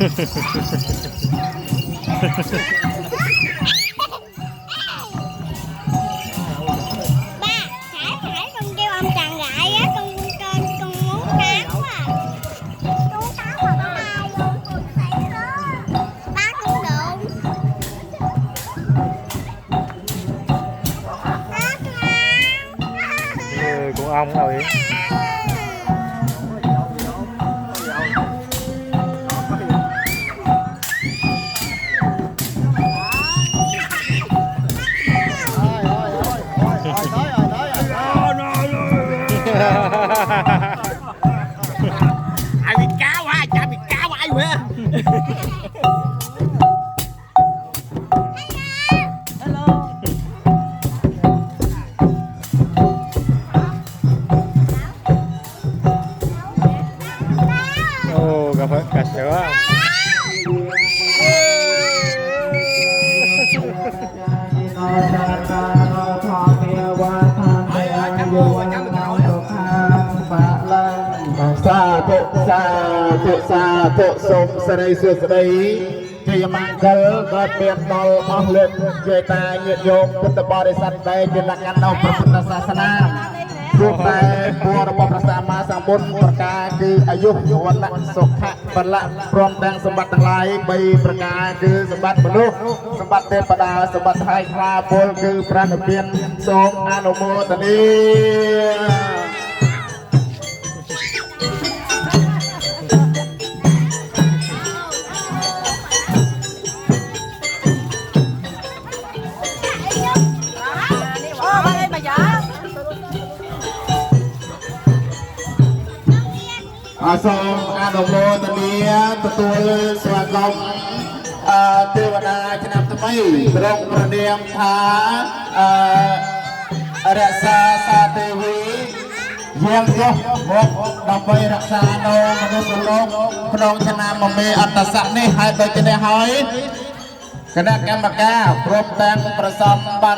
Nãy con kêu ông chàng gại á, con muốn tán quá. Con tán vào cái tay luôn, bác con đụng. Con ong rồi. ai bị cáo ai chả bị cáo ai vậy Ồ, cà sữa. sa thụ sôm sa đây xưa sa đây thì mang cơ có miền đol mong lên về ta nhiệt nhômพุทธบริษัทได้เป็นหลักการเอาพระพุทธศาสนารูปแต่บัวระบบประสามาสังบุญประกาคืออายุวันละสุขะบรรละพร้อมแดงสมบัติทั้งหลายใบประกาคือสมบัติมนุษย์สมบัติเทพดาสมบัติไทยคลาโพลคือพระนเบียนทรงอนุโมทนีសូមអនុមោទនាទទួលស្វាគមន៍ទេវតាឆ្នាំថ្មីត្រង់ព្រះនាមថារក្សាសាទេវីយាងចុះមកដើម្បីរក្សានៅមនុស្សលោកក្នុងឆ្នាំមមេអត្តស័កនេះហើយដូច្នេះហើយគណៈកម្មការព្រមទាំងប្រសំបាន